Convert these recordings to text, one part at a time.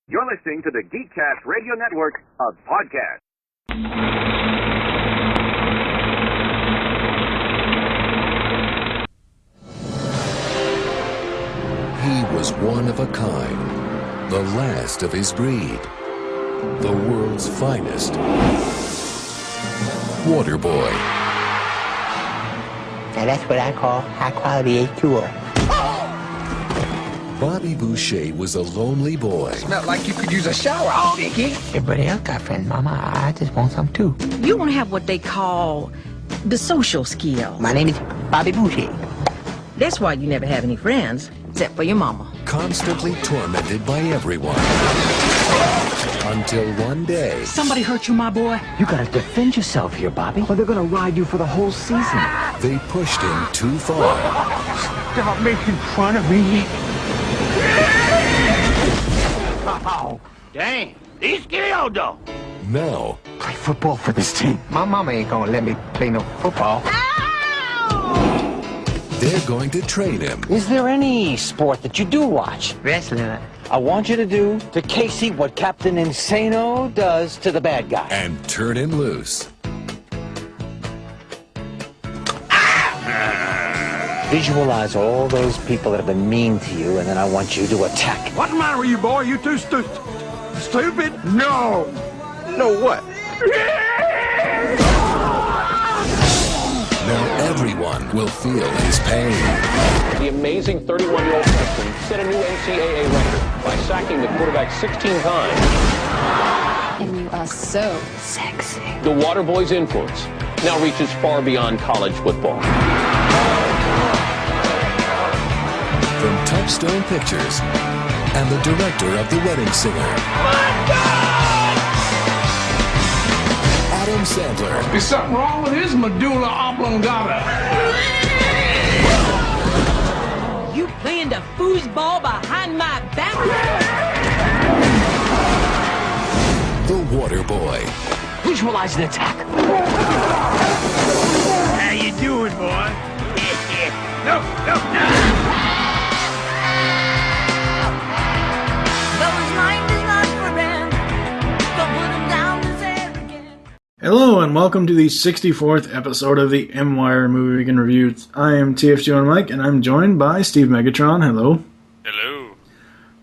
You're listening to the Geekcast Radio Network of podcasts. He was one of a kind, the last of his breed, the world's finest. Waterboy. Now that's what I call high-quality H2O. Bobby Boucher was a lonely boy. Smelled like you could use a shower, Vicky. Everybody else got friends, Mama. I just want some too. You don't have what they call the social skill. My name is Bobby Boucher. That's why you never have any friends, except for your mama. Constantly tormented by everyone. Until one day... Somebody hurt you, my boy? You gotta defend yourself here, Bobby, or they're gonna ride you for the whole season. They pushed him too far. Stop making fun of me. Oh, dang. These skilled, though. Now... Play football for this team. My mama ain't gonna let me play no football. they're going to train him. Is there any sport that you do watch? Wrestling. I want you to do to Casey what Captain Insano does to the bad guy. And turn him loose. Visualize all those people that have been mean to you, and then I want you to attack. What's the matter with you, boy? You too stupid? No. No what? Now everyone will feel his pain. The amazing 31-year-old freshman set a new NCAA record by sacking the quarterback 16 times. And you are so sexy. The Waterboy's influence now reaches far beyond college football. From Touchstone Pictures and the director of The Wedding Singer, Adam Sandler. There's something wrong with his medulla oblongata. You playing the foosball behind my back? The Waterboy. Visualize an attack. How you doing, boy? No. Hello and welcome to the 64th episode of the M-Wire Movie Week in Review. I am TFG and Mike, and I'm joined by Steve Megatron. Hello. Hello.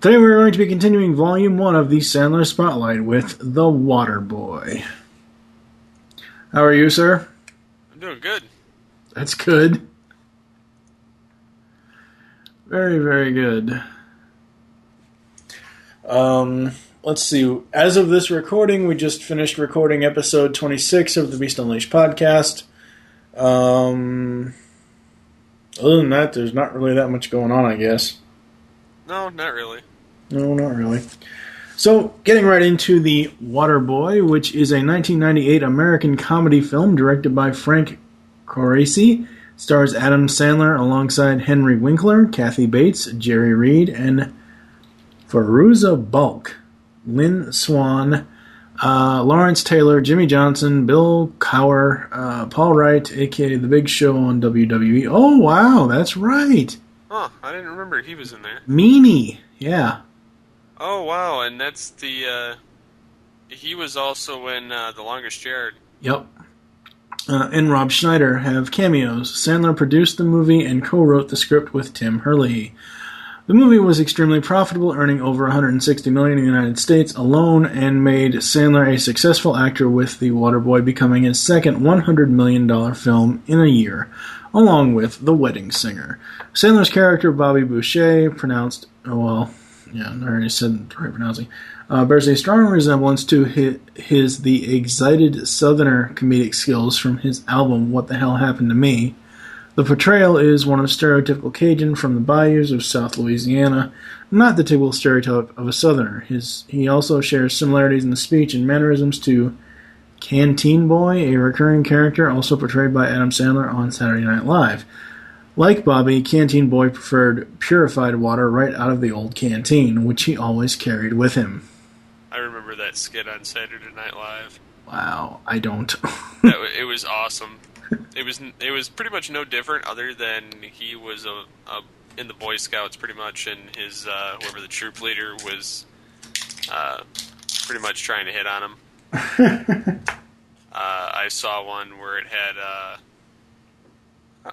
Today we're going to be continuing Volume 1 of the Sandler Spotlight with The Waterboy. How are you, sir? I'm doing good. That's good. Very, very good. Let's see. As of this recording, we just finished recording episode 26 of the Beast Unleashed podcast. Other than that, there's not really that much going on, I guess. No, not really. No, not really. So, getting right into The Waterboy, which is a 1998 American comedy film directed by Frank Corresi, stars Adam Sandler alongside Henry Winkler, Kathy Bates, Jerry Reed, and Fairuza Balk. Lynn Swan, Lawrence Taylor, Jimmy Johnson, Bill Cower, Paul Wright, a.k.a. The Big Show on WWE. Oh, wow, that's right. Huh, I didn't remember he was in there. Meanie, yeah. Oh, wow, and that's the, he was also in The Longest Yard. Yep. And Rob Schneider have cameos. Sandler produced the movie and co-wrote the script with Tim Herlihy. The movie was extremely profitable, earning over $160 million in the United States alone, and made Sandler a successful actor, with The Waterboy becoming his second $100 million film in a year, along with The Wedding Singer. Sandler's character, Bobby Boucher, bears a strong resemblance to the excited Southerner comedic skills from his album What the Hell Happened to Me. The portrayal is one of stereotypical Cajun from the bayous of South Louisiana, not the typical stereotype of a Southerner. He also shares similarities in the speech and mannerisms to Canteen Boy, a recurring character also portrayed by Adam Sandler on Saturday Night Live. Like Bobby, Canteen Boy preferred purified water right out of the old canteen, which he always carried with him. I remember that skit on Saturday Night Live. Wow, I don't. It was awesome. It was pretty much no different, other than he was in the Boy Scouts pretty much, and his whoever the troop leader was pretty much trying to hit on him. I saw one where it had, I'm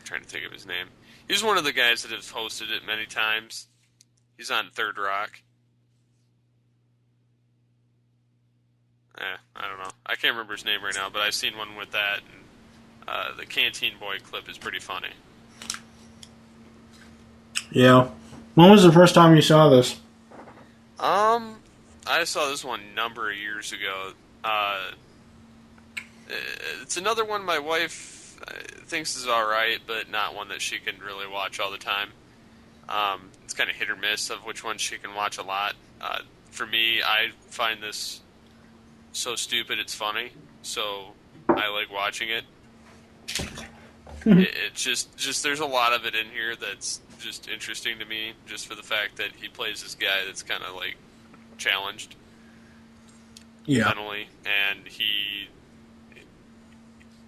trying to think of his name. He's one of the guys that have hosted it many times. He's on Third Rock. I don't know. I can't remember his name right now, but I've seen one with that. And, the Canteen Boy clip is pretty funny. Yeah. When was the first time you saw this? I saw this one a number of years ago. It's another one my wife thinks is alright, but not one that she can really watch all the time. It's kind of hit or miss of which one she can watch a lot. For me, I find this so stupid it's funny, so I like watching it. It just there's a lot of it in here that's just interesting to me, just for the fact that he plays this guy that's kind of like challenged mentally, and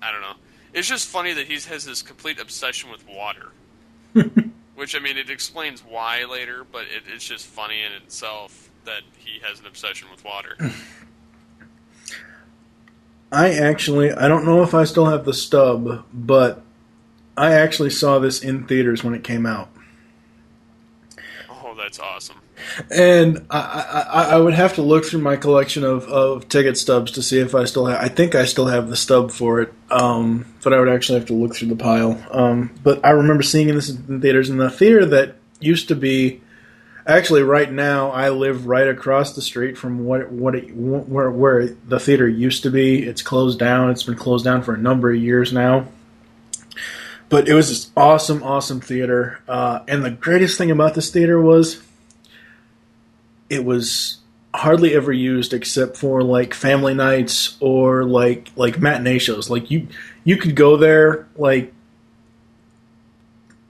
I don't know. It's just funny that he has this complete obsession with water, which, I mean, it explains why later, but it's just funny in itself that he has an obsession with water. I don't know if I still have the stub, but I actually saw this in theaters when it came out. Oh, that's awesome. And I would have to look through my collection of ticket stubs to see if I still have... I think I still have the stub for it, but I would actually have to look through the pile. But I remember seeing this in theaters, in the theater that used to be... Actually, right now, I live right across the street from where the theater used to be. It's closed down. It's been closed down for a number of years now. But it was this awesome, awesome theater. And the greatest thing about this theater was it was hardly ever used except for like family nights or like matinee shows. Like you could go there like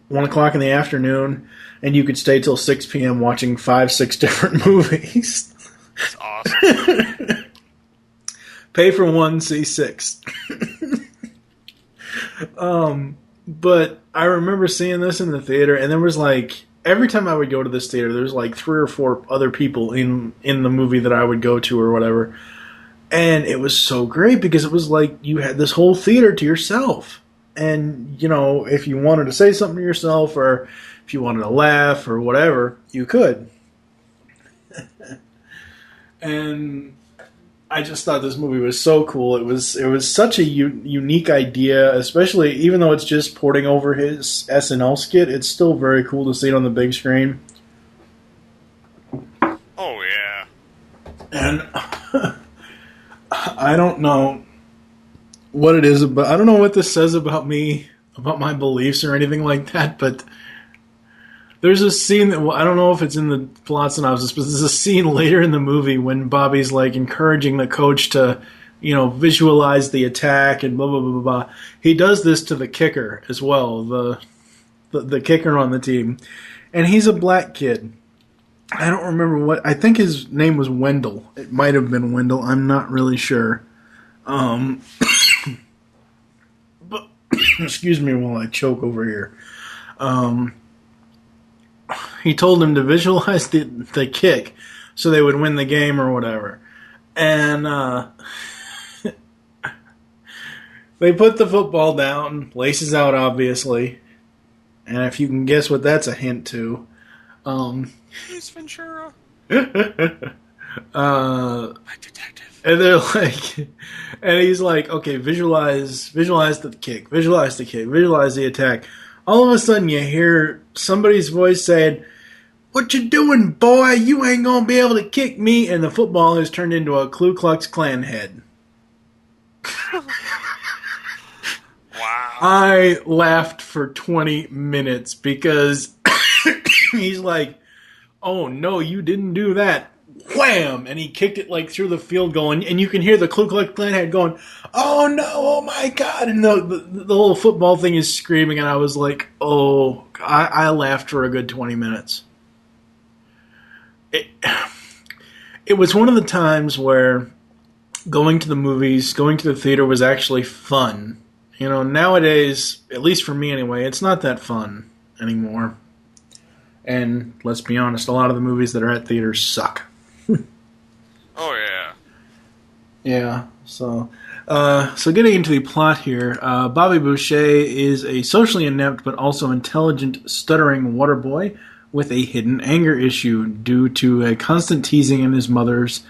1 o'clock in the afternoon, and you could stay till 6 p.m. watching 5-6 different movies. That's awesome. Pay for one, see 6. But I remember seeing this in the theater, and there was like, every time I would go to this theater, there's like 3 or 4 other people in the movie that I would go to or whatever. And it was so great because it was like you had this whole theater to yourself. And, you know, if you wanted to say something to yourself or if you wanted to laugh or whatever, you could. And I just thought this movie was so cool. It was such a unique idea, especially even though it's just porting over his SNL skit. It's still very cool to see it on the big screen. Oh, yeah. And I don't know what it is about. I don't know what this says about me, about my beliefs or anything like that, but there's a scene that, well, I don't know if it's in the plot synopsis, but there's a scene later in the movie when Bobby's like encouraging the coach to, you know, visualize the attack and blah, blah, blah, blah, blah. He does this to the kicker as well, the kicker on the team. And he's a black kid. I don't remember what, I think his name was Wendell. It might have been Wendell. I'm not really sure. But excuse me while I choke over here. He told him to visualize the kick so they would win the game or whatever. And they put the football down, laces out obviously. And if you can guess what that's a hint to. Ace Ventura. My detective. And they're like, and he's like, okay, visualize the kick, visualize the attack. All of a sudden you hear somebody's voice saying, "What you doing, boy? You ain't gonna be able to kick me." And the football has turned into a Ku Klux Klan head. Wow. I laughed for 20 minutes because he's like, "Oh no, you didn't do that." Wham! And he kicked it like through the field going, and you can hear the Ku Klux Klan head going, "Oh no, oh my God." And the whole football thing is screaming, and I was like, oh, I laughed for a good 20 minutes. It was one of the times where going to the movies, going to the theater was actually fun. You know, nowadays, at least for me anyway, it's not that fun anymore. And let's be honest, a lot of the movies that are at theaters suck. Oh, yeah. Yeah, so getting into the plot here, Bobby Boucher is a socially inept but also intelligent, stuttering water boy with a hidden anger issue due to a constant teasing in his mother's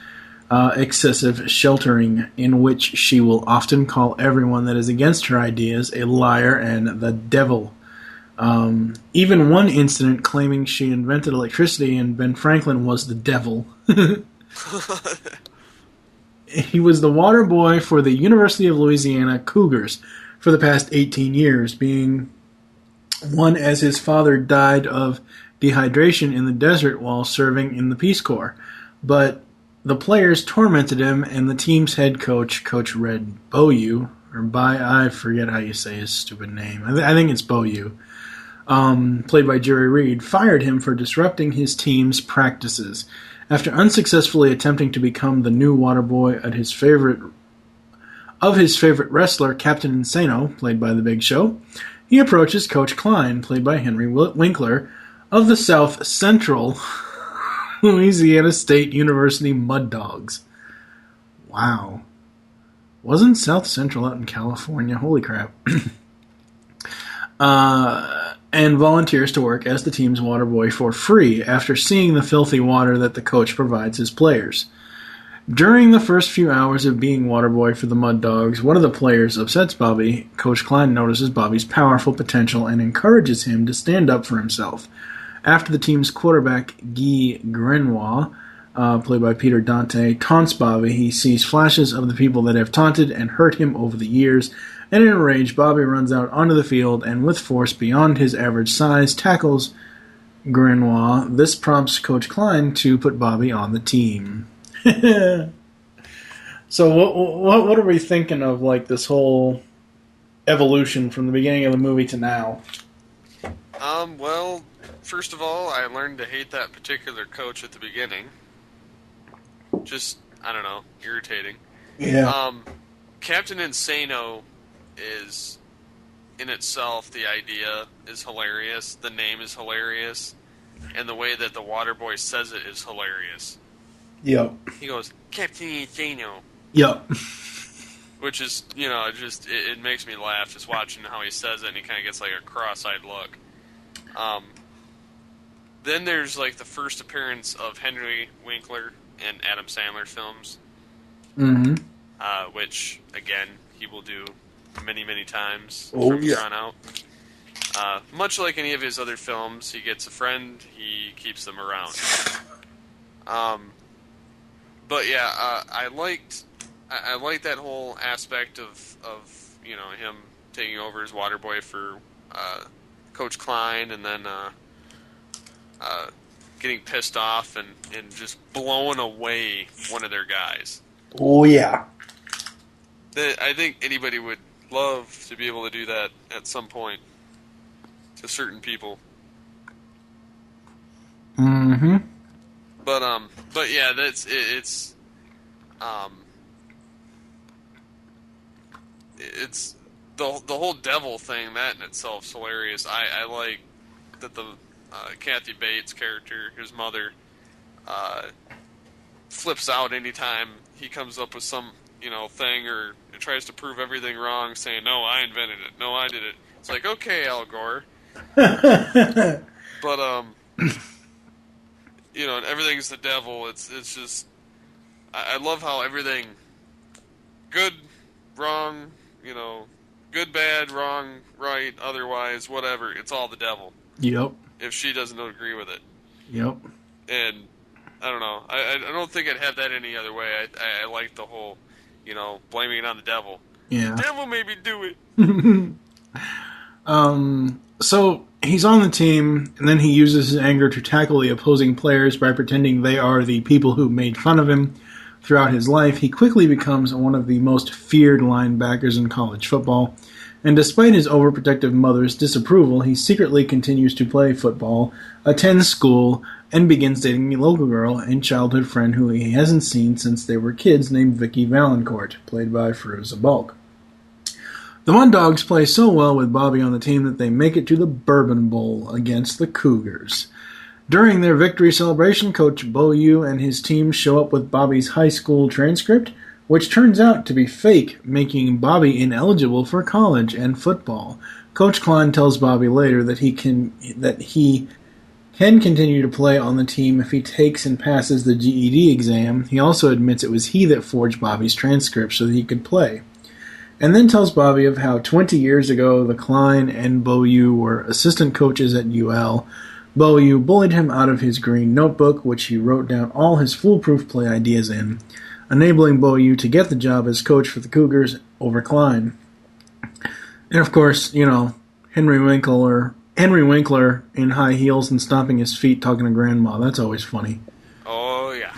excessive sheltering, in which she will often call everyone that is against her ideas a liar and the devil. Even one incident claiming she invented electricity and Ben Franklin was the devil. He was the water boy for the University of Louisiana Cougars for the past 18 years, being one as his father died of dehydration in the desert while serving in the Peace Corps. But the players tormented him, and the team's head coach, Coach Red Beaulieu, I forget how you say his stupid name. I think it's Beaulieu, played by Jerry Reed, fired him for disrupting his team's practices. After unsuccessfully attempting to become the new water boy of his favorite wrestler, Captain Insano, played by The Big Show, he approaches Coach Klein, played by Henry Winkler, of the South Central Louisiana State University Mud Dogs. Wow. Wasn't South Central out in California? Holy crap. And volunteers to work as the team's water boy for free after seeing the filthy water that the coach provides his players. During the first few hours of being water boy for the Mud Dogs, one of the players upsets Bobby. Coach Klein notices Bobby's powerful potential and encourages him to stand up for himself. After the team's quarterback, Guy Grenoir, played by Peter Dante, taunts Bobby, he sees flashes of the people that have taunted and hurt him over the years, and in a rage, Bobby runs out onto the field and with force beyond his average size tackles Grenoir. This prompts Coach Klein to put Bobby on the team. So what are we thinking of, like, this whole evolution from the beginning of the movie to now? Well, first of all, I learned to hate that particular coach at the beginning. Just, I don't know, irritating. Yeah. Captain Insano is, in itself, the idea is hilarious, the name is hilarious, and the way that the water boy says it is hilarious. Yep. He goes, Captain Insano. Yep. Which is, you know, it makes me laugh just watching how he says it, and he kind of gets like a cross-eyed look. Then there's like the first appearance of Henry Winkler in Adam Sandler films. Mm-hmm. Which, again, he will do many, many times from here on out. Much like any of his other films, he gets a friend, he keeps them around. But yeah, I liked that whole aspect of you know, him taking over as water boy for Coach Klein, and then getting pissed off and just blowing away one of their guys. Oh yeah. I think anybody would love to be able to do that at some point to certain people. Mm-hmm. But yeah, it's the whole devil thing. That in itself is hilarious. I like that the Kathy Bates character, his mother, flips out anytime he comes up with some, you know, thing, or tries to prove everything wrong, saying, no, I invented it, no, I did it. It's like, okay, Al Gore. But, you know, and everything's the devil. It's just, I love how everything, good, wrong, you know, good, bad, wrong, right, otherwise, whatever, it's all the devil. Yep. If she doesn't agree with it. Yep. And, I don't know, I don't think I'd have that any other way. I like the whole, you know, blaming it on the devil. Yeah. The devil made me do it. So he's on the team, and then he uses his anger to tackle the opposing players by pretending they are the people who made fun of him throughout his life. He quickly becomes one of the most feared linebackers in college football, and despite his overprotective mother's disapproval, he secretly continues to play football, attends school, and begins dating a local girl and childhood friend who he hasn't seen since they were kids, named Vicky Valancourt, played by Fairuza Balk. The Mud Dogs play so well with Bobby on the team that they make it to the Bourbon Bowl against the Cougars. During their victory celebration, Coach Bo Yu and his team show up with Bobby's high school transcript, which turns out to be fake, making Bobby ineligible for college and football. Coach Klein tells Bobby later that he can continue to play on the team if he takes and passes the GED exam. He also admits it was he that forged Bobby's transcript so that he could play. And then tells Bobby of how 20 years ago the Klein and Bo Yu were assistant coaches at UL. Bo Yu bullied him out of his green notebook, which he wrote down all his foolproof play ideas in, enabling Bo Yu to get the job as coach for the Cougars over Klein. And of course, Henry Winkler in high heels and stomping his feet talking to Grandma. That's always funny. Oh, yeah.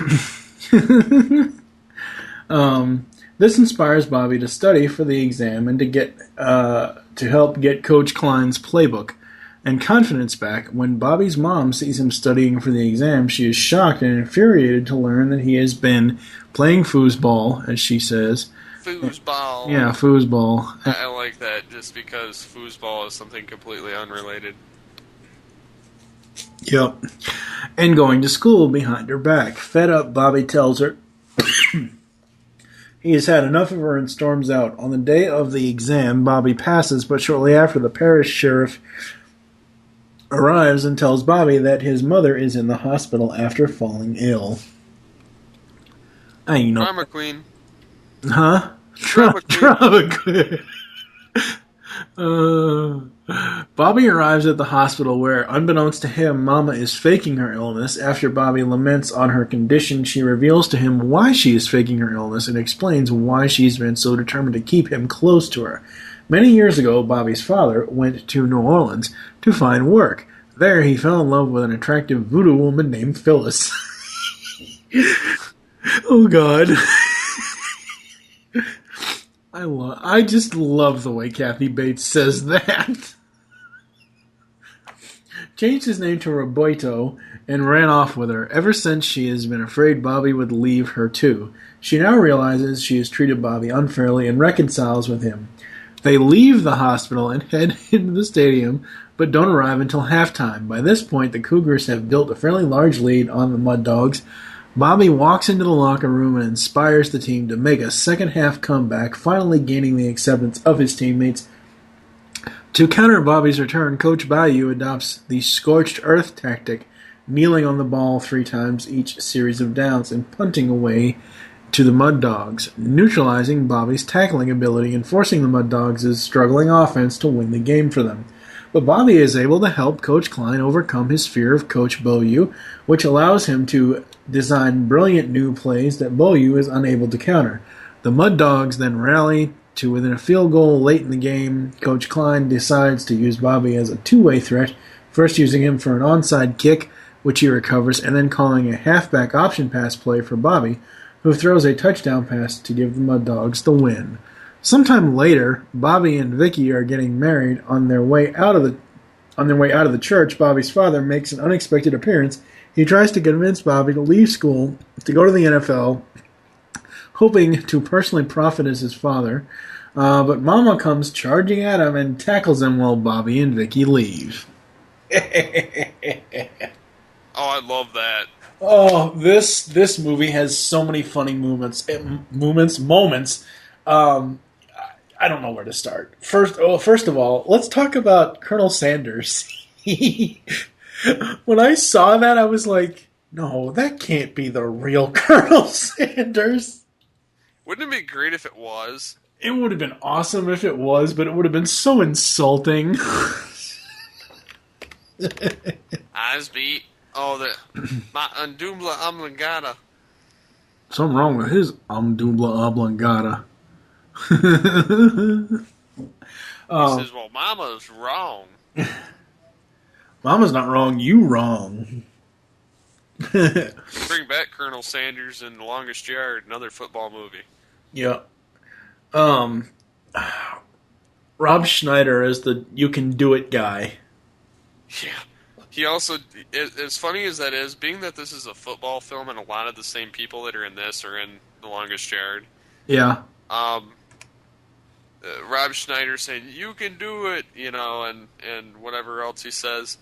This inspires Bobby to study for the exam and to help get Coach Klein's playbook and confidence back. When Bobby's mom sees him studying for the exam, she is shocked and infuriated to learn that he has been playing foosball, as she says. Foosball. Yeah, foosball. I like that just because foosball is something completely unrelated. Yep. And going to school behind her back. Fed up, Bobby tells her he has had enough of her and storms out. On the day of the exam, Bobby passes, but shortly after, the parish sheriff arrives and tells Bobby that his mother is in the hospital after falling ill. Drama queen. Huh? Drama queen. Bobby arrives at the hospital where, unbeknownst to him, Mama is faking her illness. After Bobby laments on her condition, she reveals to him why she is faking her illness and explains why she's been so determined to keep him close to her. Many years ago, Bobby's father went to New Orleans to find work. There, he fell in love with an attractive voodoo woman named Phyllis. Oh, God. I just love the way Kathy Bates says that. Changed his name to Roberto and ran off with her. Ever since, she has been afraid Bobby would leave her too. She now realizes she has treated Bobby unfairly and reconciles with him. They leave the hospital and head into the stadium, but don't arrive until halftime. By this point, the Cougars have built a fairly large lead on the Mud Dogs. Bobby walks into the locker room and inspires the team to make a second-half comeback, finally gaining the acceptance of his teammates. To counter Bobby's return, Coach Bayou adopts the scorched earth tactic, kneeling on the ball 3 times each series of downs and punting away to the Mud Dogs, neutralizing Bobby's tackling ability and forcing the Mud Dogs' struggling offense to win the game for them. But Bobby is able to help Coach Klein overcome his fear of Coach Beaulieu, which allows him to design brilliant new plays that Beaulieu is unable to counter. The Mud Dogs then rally to within a field goal late in the game. Coach Klein decides to use Bobby as a two-way threat, first using him for an onside kick, which he recovers, and then calling a halfback option pass play for Bobby, who throws a touchdown pass to give the Mud Dogs the win. Sometime later, Bobby and Vicky are getting married. On their way out of the church, Bobby's father makes an unexpected appearance. He tries to convince Bobby to leave school to go to the NFL, hoping to personally profit as his father. But Mama comes charging at him and tackles him while Bobby and Vicky leave. Oh, I love that. Oh, this movie has so many funny moments. I don't know where to start. First of all, let's talk about Colonel Sanders. When I saw that, I was like, no, that can't be the real Colonel Sanders. Wouldn't it be great if it was? It would have been awesome if it was, but it would have been so insulting. Eyes beat. Oh, my undumbla oblongata. Something wrong with his undumbla oblongata. He says, well, Mama's wrong. Mama's not wrong, you wrong. Bring back Colonel Sanders in The Longest Yard, another football movie. Yeah. Rob Schneider as the you can do it guy. Yeah. He also, as funny as that is, being that this is a football film and a lot of the same people that are in this are in The Longest Yard. Yeah. Rob Schneider saying, you can do it, and whatever else he says.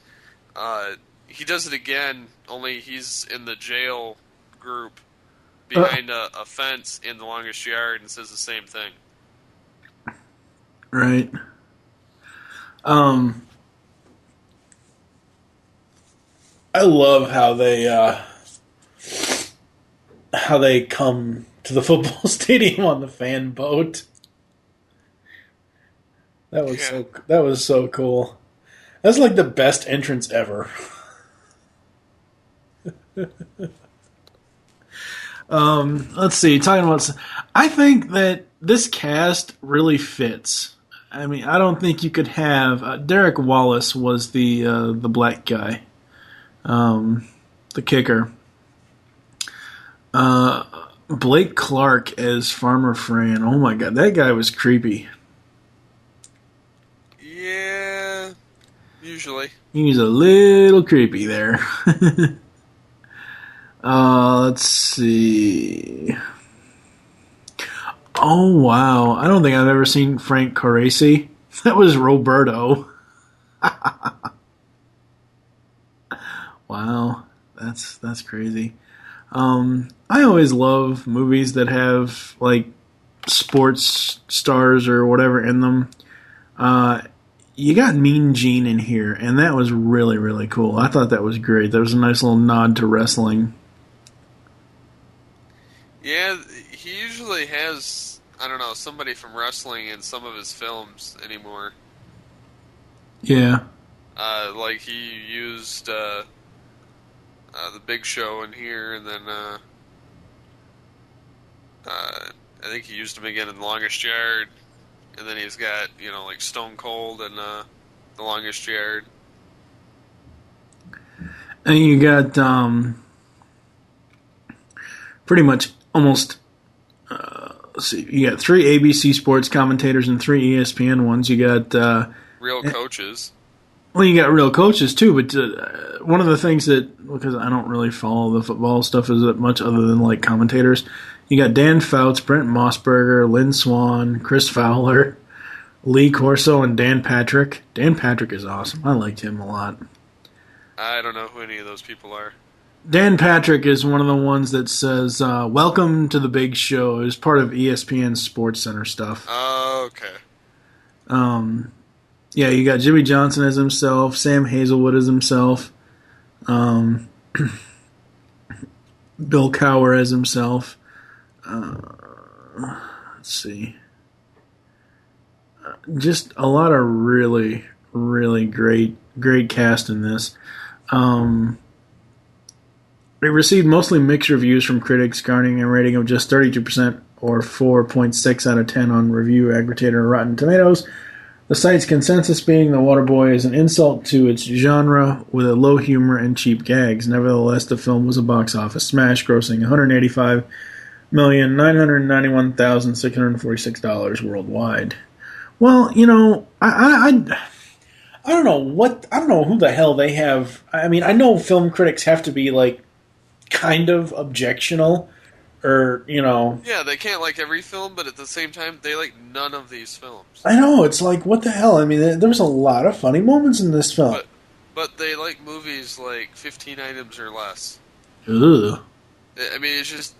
he does it again, only he's in the jail group behind a fence in The Longest Yard and says the same thing. Right. I love how they come to the football stadium on the fan boat. That was so cool. That's like the best entrance ever. Let's see. Talking about, I think that this cast really fits. I mean, I don't think you could have Derek Wallace was the black guy, the kicker. Blake Clark as Farmer Fran. Oh my God, that guy was creepy. Yeah, usually. He's a little creepy there. Let's see. Oh, wow. I don't think I've ever seen Frank Carisi. That was Roberto. Wow. That's crazy. I always love movies that have, like, sports stars or whatever in them. You got Mean Gene in here, and that was really, really cool. I thought that was great. That was a nice little nod to wrestling. Yeah, he usually has, I don't know, somebody from wrestling in some of his films anymore. Yeah. Like he used the Big Show in here, and then I think he used him again in The Longest Yard. And then he's got, like Stone Cold and The Longest Yard. And you got pretty much almost, let's see, you got 3 ABC Sports commentators and 3 ESPN ones. You got... real coaches. Well, you got real coaches too, but one of the things that, because I don't really follow the football stuff as much other than like commentators, you got Dan Fouts, Brent Mossberger, Lynn Swan, Chris Fowler, Lee Corso, and Dan Patrick. Dan Patrick is awesome. I liked him a lot. I don't know who any of those people are. Dan Patrick is one of the ones that says, welcome to the Big Show, as part of ESPN's Sports Center stuff. Oh, okay. Yeah, you got Jimmy Johnson as himself, Sam Hazelwood as himself, Bill Cowher as himself. Let's see. Just a lot of really, really great cast in this. It received mostly mixed reviews from critics, garnering a rating of just 32% or 4.6 out of 10 on review aggregator Rotten Tomatoes. The site's consensus being The Waterboy is an insult to its genre with a low humor and cheap gags. Nevertheless, the film was a box office smash, grossing $185,991,646 worldwide. Well, I don't know who the hell they have. I mean, I know film critics have to be like kind of objectional, or Yeah, they can't like every film, but at the same time, they like none of these films. I know, it's like, what the hell? I mean, there was a lot of funny moments in this film. But they like movies like 15 items or less. Ugh. I mean, it's just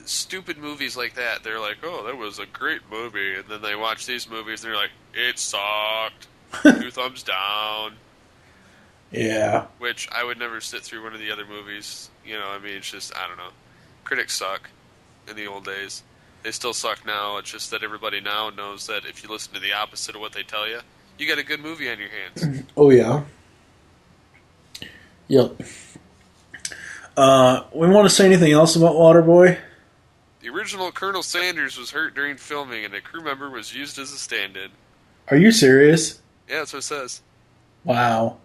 stupid movies like that. They're like, oh, that was a great movie. And then they watch these movies and they're like, it sucked. 2 thumbs down. Yeah. Which I would never sit through one of the other movies. I mean, it's just, I don't know. Critics suck in the old days. They still suck now. It's just that everybody now knows that if you listen to the opposite of what they tell you, you got a good movie on your hands. Oh, yeah. Yep. We want to say anything else about Waterboy? The original Colonel Sanders was hurt during filming, and a crew member was used as a stand-in. Are you serious? Yeah, that's what it says. Wow.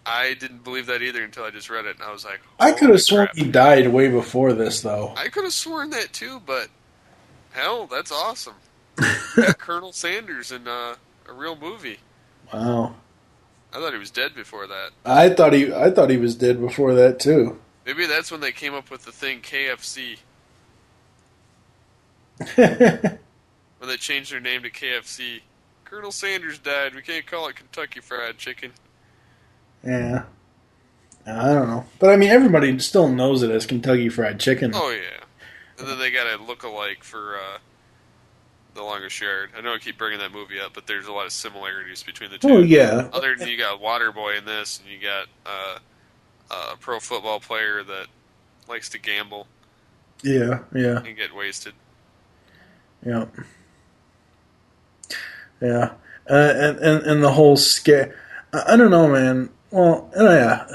I didn't believe that either until I just read it, and I was like, I could have sworn crap. he died way before this, though. I could have sworn that too, but hell, that's awesome. Got Colonel Sanders in a real movie. Wow. I thought he was dead before that. I thought he was dead before that too. Maybe that's when they came up with the thing KFC. When they changed their name to KFC. Colonel Sanders died. We can't call it Kentucky Fried Chicken. Yeah. I don't know. But, I mean, everybody still knows it as Kentucky Fried Chicken. Oh, yeah. And then they got a look-alike for The Longest Yard. I know I keep bringing that movie up, but there's a lot of similarities between the two. Oh, yeah. Other than you got Waterboy in this, and you got a pro football player that likes to gamble. Yeah. And get wasted. Yeah. Yeah. And the whole scare. I don't know, man. Well, yeah.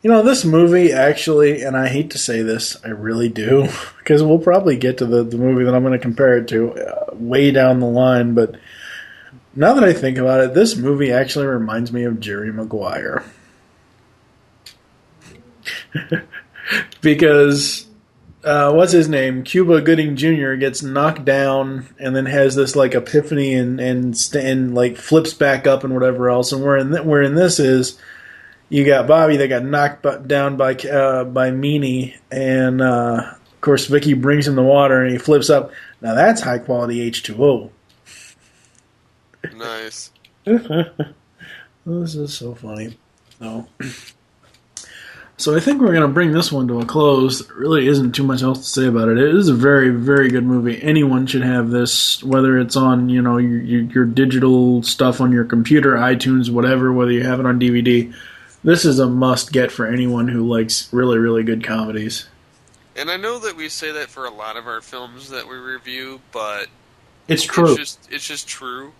You know, this movie actually, and I hate to say this, I really do, because we'll probably get to the movie that I'm going to compare it to way down the line, but now that I think about it, this movie actually reminds me of Jerry Maguire. Because, what's his name? Cuba Gooding Jr. gets knocked down and then has this, like, epiphany and like, flips back up and whatever else, and where in this is... You got Bobby that got knocked down by Meanie, and of course Vicky brings him the water and he flips up. Now that's high quality H2O. Nice. This is so funny. So I think we're going to bring this one to a close. There really isn't too much else to say about it. It is a very, very good movie. Anyone should have this, whether it's on your digital stuff on your computer, iTunes, whatever, whether you have it on DVD. This is a must-get for anyone who likes really, really good comedies. And I know that we say that for a lot of our films that we review, but... It's true. It's just true.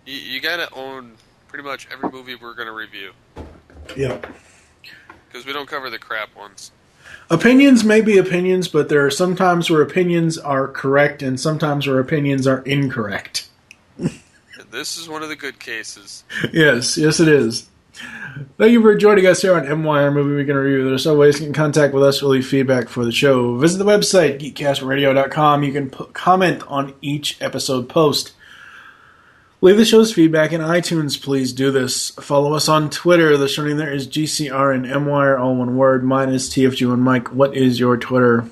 You gotta own pretty much every movie we're gonna review. Yep. Because we don't cover the crap ones. Opinions may be opinions, but there are some times where opinions are correct and sometimes where opinions are incorrect. This is one of the good cases. Yes it is. Thank you for joining us here on MYR Movie Week in Review. There's some ways to get in contact with us, leave feedback for the show. Visit the website, geekcastradio.com. You can comment on each episode post. Leave the show's feedback in iTunes, please do this. Follow us on Twitter. The show name there is GCRN, MYR, all one word. Mine is TFG and Mike. What is your Twitter?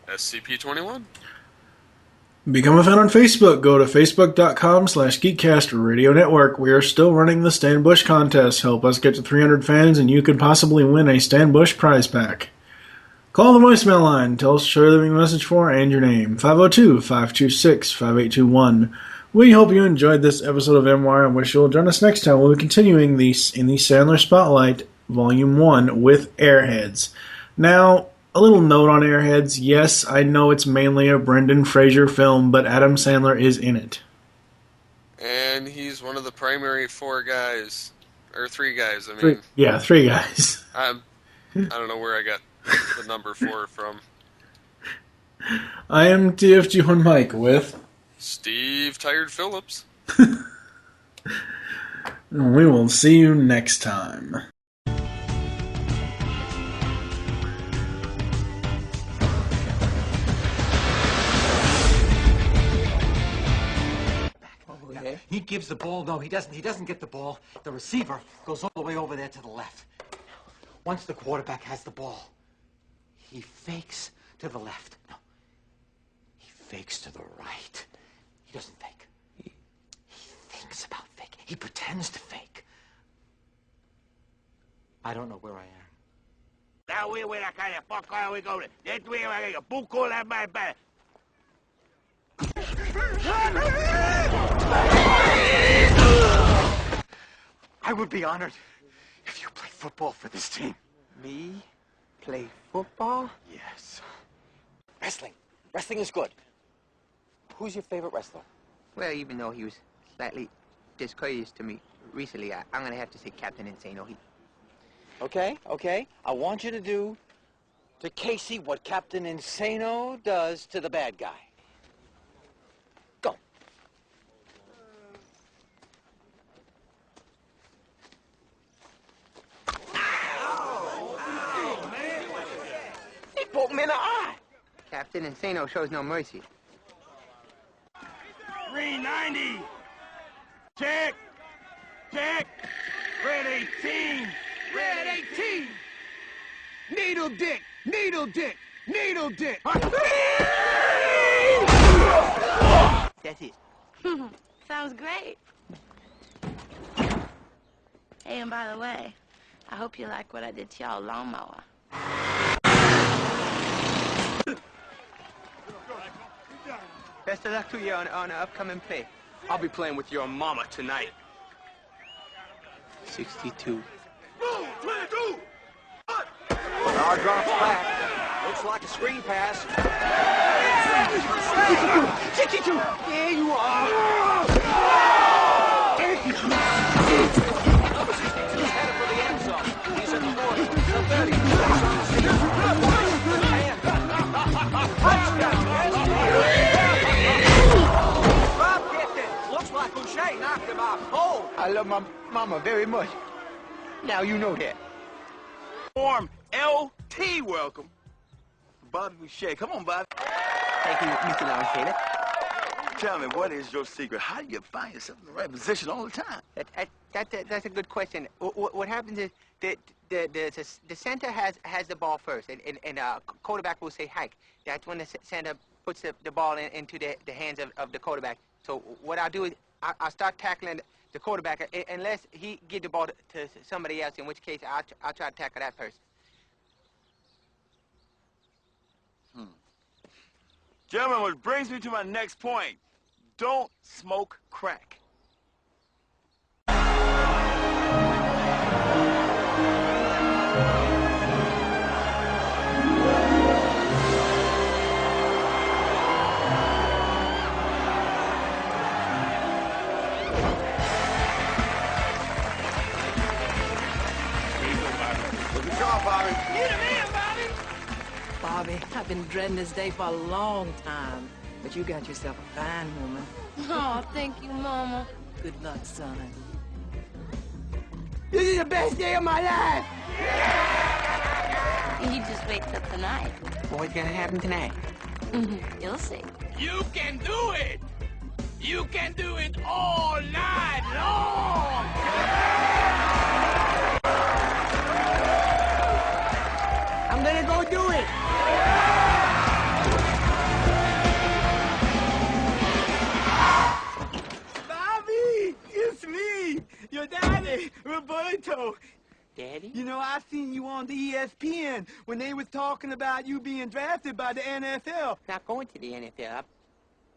SCP-21. Become a fan on Facebook. Go to facebook.com/GeekCastRadioNetwork. We are still running the Stan Bush contest. Help us get to 300 fans and you could possibly win a Stan Bush prize pack. Call the voicemail line. Tell us what you're leaving a message for and your name. 502-526-5821. We hope you enjoyed this episode of MWire and wish you'll join us next time. We'll be continuing in the Sandler Spotlight Volume 1 with Airheads. Now... a little note on Airheads. Yes, I know it's mainly a Brendan Fraser film, but Adam Sandler is in it. And he's one of the primary three guys, three guys. I don't know where I got the number 4 from. I am TFG1 Mike with... Steve Tired Phillips. We will see you next time. He gives the ball. No, he doesn't. He doesn't get the ball. The receiver goes all the way over there to the left. Once the quarterback has the ball, he fakes to the left. No, he fakes to the right. He doesn't fake. He thinks about faking. He pretends to fake. I don't know where I am. Now we wait a kind of fuck are we going? That way I get a book all that my back. I would be honored if you played football for this team. Me? Play football? Yes. Wrestling. Wrestling is good. Who's your favorite wrestler? Well, even though he was slightly discourteous to me recently, I'm going to have to say Captain Insano. Okay. I want you to do to Casey what Captain Insano does to the bad guy. Go. He poked me in the eye. Captain Insano shows no mercy. 390. Check. Red 18. Red 18. Needle dick. That's it. Sounds great. Hey, and by the way, I hope you like what I did to y'all lawnmower. Best of luck to you on the upcoming play. I'll be playing with your mama tonight. 62. 22! Bernard drops back. Looks like a screen pass. 62! There you are! Number 62 is headed for the end zone. He's at the 40, the 30. Rob kicked it. Looks like Boucher knocked him out cold. I love my mama very much. Now you know that. Warm LT welcome. Bobby Boucher. Come on, Bobby. Thank you, Mr. Longshade. Tell me, what is your secret? How do you find yourself in the right position all the time? That's a good question. What happens is the center has the ball first, and quarterback will say hike. That's when the center puts the ball into the hands of the quarterback. So what I'll do is I'll start tackling the quarterback unless he give the ball to somebody else, in which case I'll try to tackle that person. Gentlemen, which brings me to my next point. Don't smoke crack. Good job, Bobby. You're the man, Bobby. Bobby, I've been dreading this day for a long time. But you got yourself a fine woman. Oh, thank you, Mama. Good luck, son. This is the best day of my life! You just wait till tonight. What's gonna happen tonight? You'll see. You can do it! You can do it all night long! I'm gonna go do it! Bobby! It's me! Your daddy, Roberto. Daddy? You know, I seen you on the ESPN when they was talking about you being drafted by the NFL. Not going to the NFL. I'm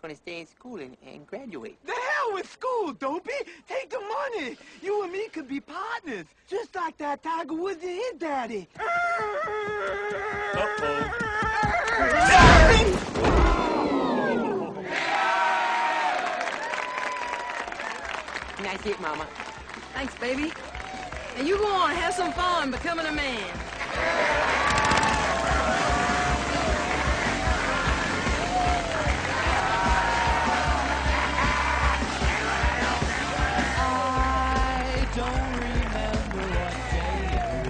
gonna stay in school and graduate. The hell with school, Dopey! Take the money! You and me could be partners, just like that Tiger Woods and his daddy. Nice hit, Mama. Thanks, baby. And you go on, have some fun becoming a man. I don't remember what day it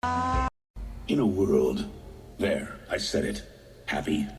was. In a world, there, I said it, happy,